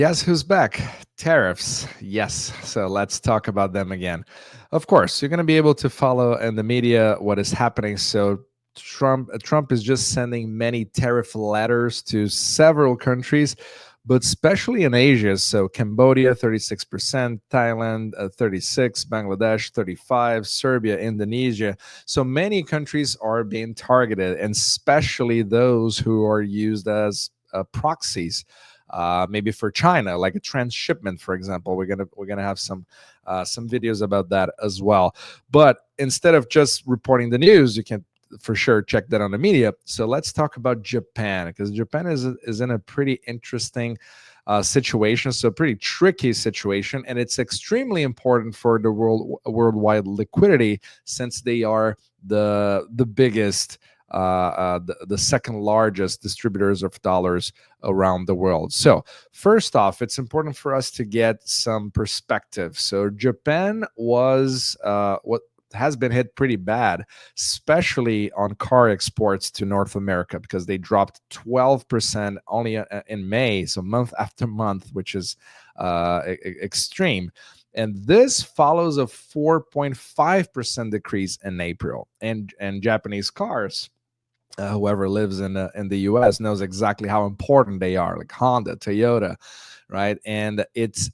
Yes, who's back? Tariffs. Yes. So let's talk about them again. Of course, you're going to be able to follow in the media what is happening. So Trump is just sending many tariff letters to several countries, but especially in Asia. So Cambodia 36%, Thailand 36, Bangladesh 35, Serbia, Indonesia. So many countries are being targeted, and especially those who are used as proxies, maybe for China, like a transshipment, for example. We're gonna have some videos about that as well. But instead of just reporting the news, you can for sure check that on the media. So let's talk about Japan, because Japan is in a pretty interesting situation, so a pretty tricky situation, and it's extremely important for the worldwide liquidity, since they are the biggest the second largest distributors of dollars around the world. So first off, it's important for us to get some perspective. So Japan was what has been hit pretty bad, especially on car exports to North America, because they dropped 12% only in May, so month after month, which is extreme. And this follows a 4.5% decrease in April. And Japanese cars, whoever lives in the US knows exactly how important they are, like Honda, Toyota, right? And this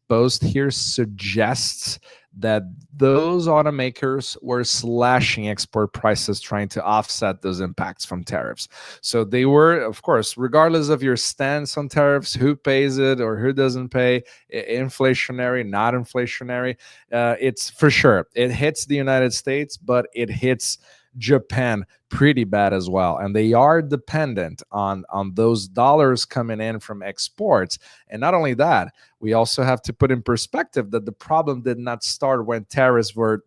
post here suggests that those automakers were slashing export prices, trying to offset those impacts from tariffs. So they were, of course, regardless of your stance on tariffs, who pays it or who doesn't pay, inflationary, not inflationary, it's for sure, it hits the United States, but it hits Japan pretty bad as well, and they are dependent on those dollars coming in from exports. And not only that, we also have to put in perspective that the problem did not start when tariffs were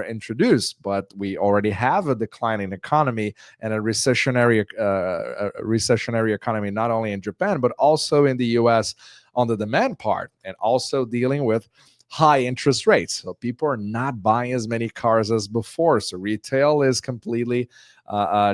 introduced, but we already have a declining economy and a recessionary economy, not only in Japan but also in the US on the demand part, and also dealing with high interest rates. So people are not buying as many cars as before. So retail is completely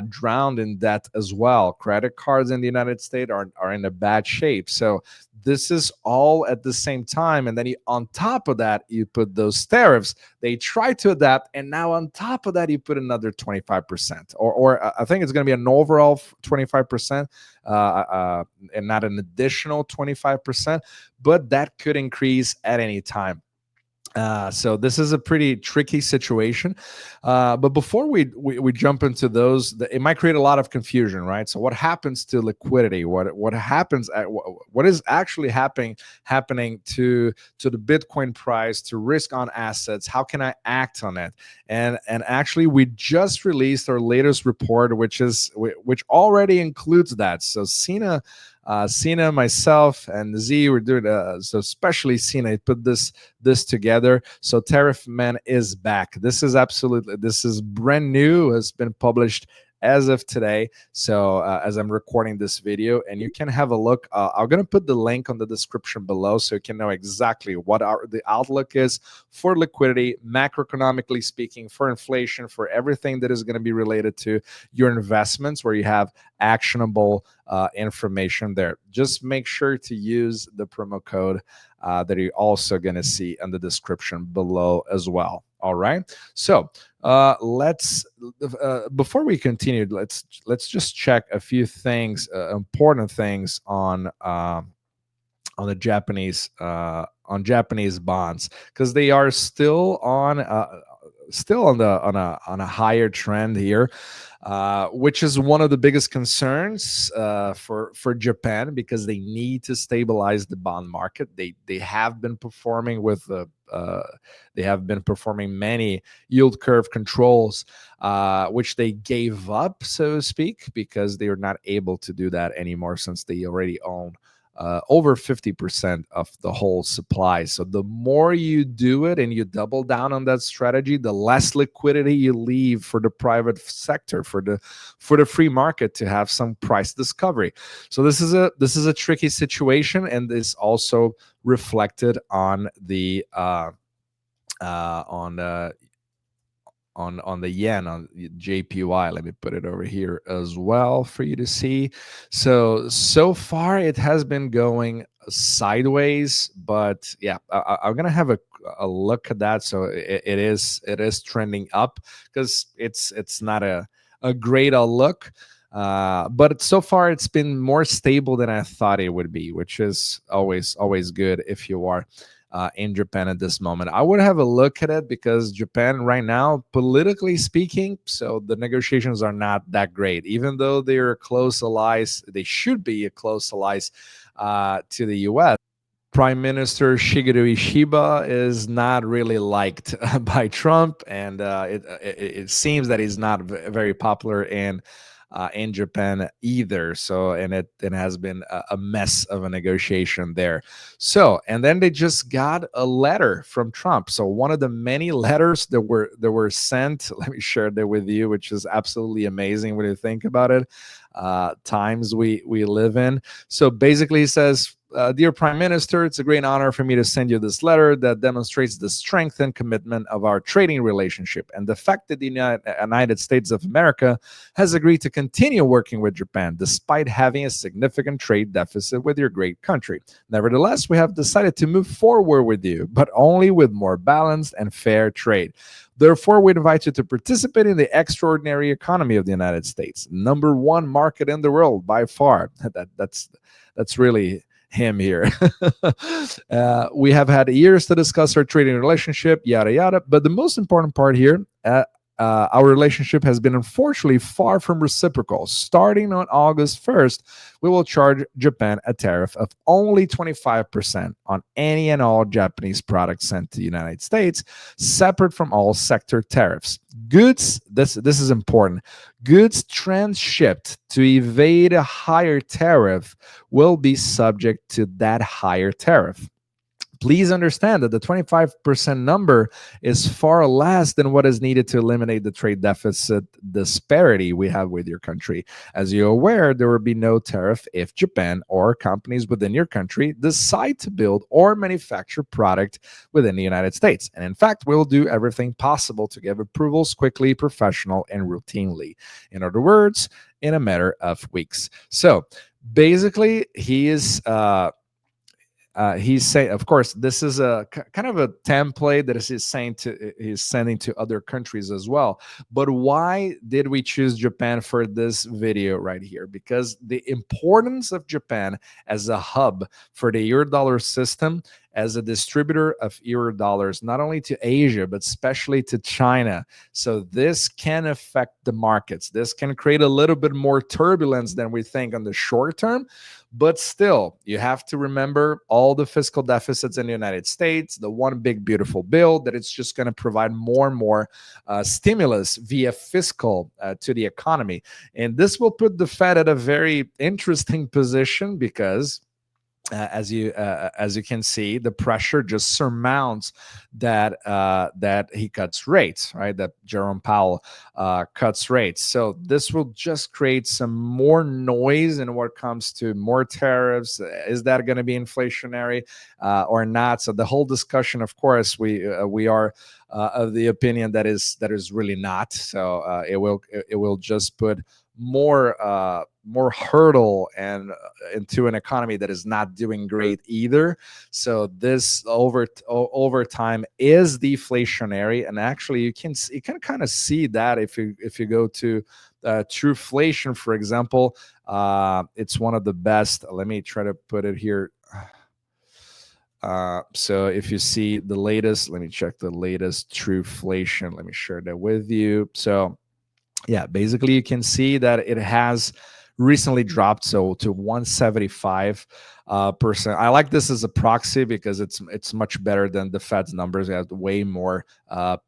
drowned in debt as well. Credit cards in the United States are in a bad shape. So this is all at the same time. And then on top of that, you put those tariffs. They try to adapt. And now on top of that, you put another 25%. Or I think it's going to be an overall 25%, and not an additional 25%. But that could increase at any time. So this is a pretty tricky situation. But before we jump into those, it might create a lot of confusion, right? So what happens to liquidity? What happens? What is actually happening to the Bitcoin price, to risk on assets? How can I act on it? And actually, we just released our latest report, which already includes that. So Sina, myself, and Z were doing so especially Sina put this together. So Tariff Man is back. This is brand new. Has been published as of today. So as I'm recording this video, and you can have a look. I'm gonna put the link on the description below, so you can know exactly what the outlook is for liquidity, macroeconomically speaking, for inflation, for everything that is going to be related to your investments, where you have actionable information there. Just make sure to use the promo code that you're also going to see in the description below as well. All right. So let's before we continue, let's just check a few things, important things on the Japanese on Japanese bonds, because they are still on a higher trend here, which is one of the biggest concerns for Japan, because they need to stabilize the bond market. They have been performing many yield curve controls, which they gave up, so to speak, because they are not able to do that anymore, since they already own over 50% of the whole supply. So the more you do it and you double down on that strategy, the less liquidity you leave for the private sector, for the free market to have some price discovery. So this is a tricky situation, and this also reflected on the on the yen on JPY. Let me put it over here as well for you to see. So far it has been going sideways, but yeah, I'm gonna have a look at that. So it is trending up because it's not a great look. But so far it's been more stable than I thought it would be, which is always good if you are in Japan at this moment. I would have a look at it because Japan right now, politically speaking, so the negotiations are not that great. Even though they're close allies, they should be a close allies to the U.S. Prime Minister Shigeru Ishiba is not really liked by Trump, and it seems that he's not very popular in Japan either. So, and it has been a mess of a negotiation there. So, and then they just got a letter from Trump. So, one of the many letters that were sent, let me share that with you, which is absolutely amazing when you think about it. Times we live in. So basically, he says, Dear Prime Minister, it's a great honor for me to send you this letter that demonstrates the strength and commitment of our trading relationship and the fact that the United States of America has agreed to continue working with Japan despite having a significant trade deficit with your great country. Nevertheless, we have decided to move forward with you, but only with more balanced and fair trade. Therefore, we invite you to participate in the extraordinary economy of the United States, number one market in the world by far. That's really him here. We have had years to discuss our trading relationship, yada yada. But the most important part here, our relationship has been unfortunately far from reciprocal. Starting on August 1st, we will charge Japan a tariff of only 25% on any and all Japanese products sent to the United States, separate from all sector tariffs. Goods, this is important, goods transshipped to evade a higher tariff will be subject to that higher tariff. Please understand that the 25% number is far less than what is needed to eliminate the trade deficit disparity we have with your country. As you're aware, there will be no tariff if Japan or companies within your country decide to build or manufacture product within the United States. And in fact, we'll do everything possible to give approvals quickly, professional, and routinely. In other words, in a matter of weeks. So basically, he's saying, of course, this is a kind of a template that he's sending to other countries as well. But why did we choose Japan for this video right here? Because the importance of Japan as a hub for the euro dollar system, as a distributor of euro dollars, not only to Asia, but especially to China. So this can affect the markets. This can create a little bit more turbulence than we think on the short term. But still, you have to remember all the fiscal deficits in the United States, the one big beautiful bill that it's just going to provide more and more stimulus via fiscal to the economy. And this will put the Fed at a very interesting position because as you can see, the pressure just surmounts that he cuts rates, right? That Jerome Powell cuts rates. So this will just create some more noise in what comes to more tariffs. Is that going to be inflationary or not? So the whole discussion, of course, we are of the opinion that is really not. So it will just put more hurdle and into an economy that is not doing great either. So this over time is deflationary, and actually you can kind of see that if you go to Trueflation, for example. It's one of the best. Let me try to put it here. So if you see the latest, let me check the latest Trueflation. Let me share that with you. So yeah, basically you can see that it has recently dropped to 175%. I like this as a proxy because it's much better than the Fed's numbers. It has way more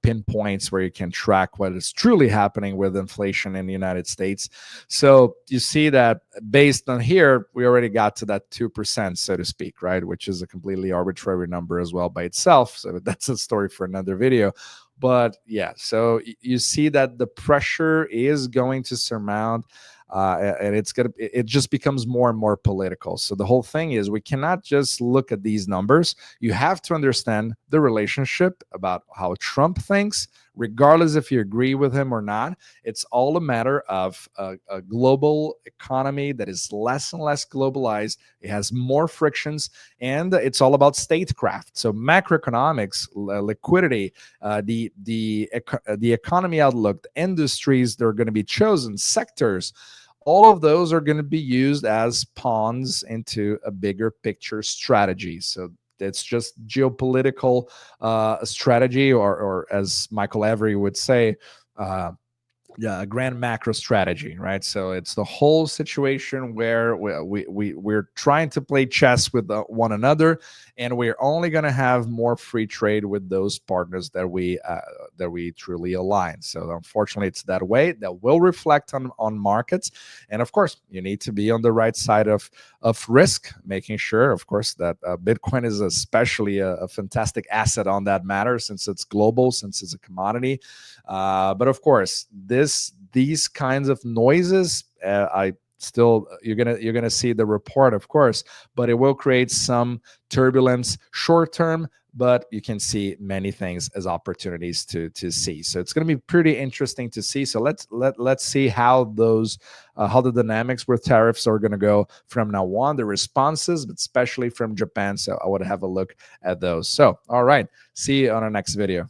pinpoints where you can track what is truly happening with inflation in the United States. So you see that based on here, we already got to that 2%, so to speak, right? Which is a completely arbitrary number as well by itself. So that's a story for another video. But yeah, so you see that the pressure is going to surmount, and it just becomes more and more political. So the whole thing is we cannot just look at these numbers. You have to understand the relationship about how Trump thinks regardless if you agree with him or not. It's all a matter of a global economy that is less and less globalized. It has more frictions, and it's all about statecraft. So macroeconomics, liquidity, the economy outlook, the industries that are going to be chosen, sectors, all of those are going to be used as pawns into a bigger picture strategy. So it's just geopolitical strategy, or as Michael Avery would say, uh, yeah, a grand macro strategy, right? So it's the whole situation where we're trying to play chess with one another, and we're only going to have more free trade with those partners that we truly align. So unfortunately, it's that way. That will reflect on markets, and of course, you need to be on the right side of risk, making sure, of course, that Bitcoin is especially a fantastic asset on that matter, since it's global, since it's a commodity. But of course, these kinds of noises, I still you're gonna see the report, of course, but it will create some turbulence short term. But you can see many things as opportunities to see. So it's going to be pretty interesting to see. So let's see how how the dynamics with tariffs are going to go from now on, the responses, but especially from Japan. So I would have a look at those. So all right, see you on our next video.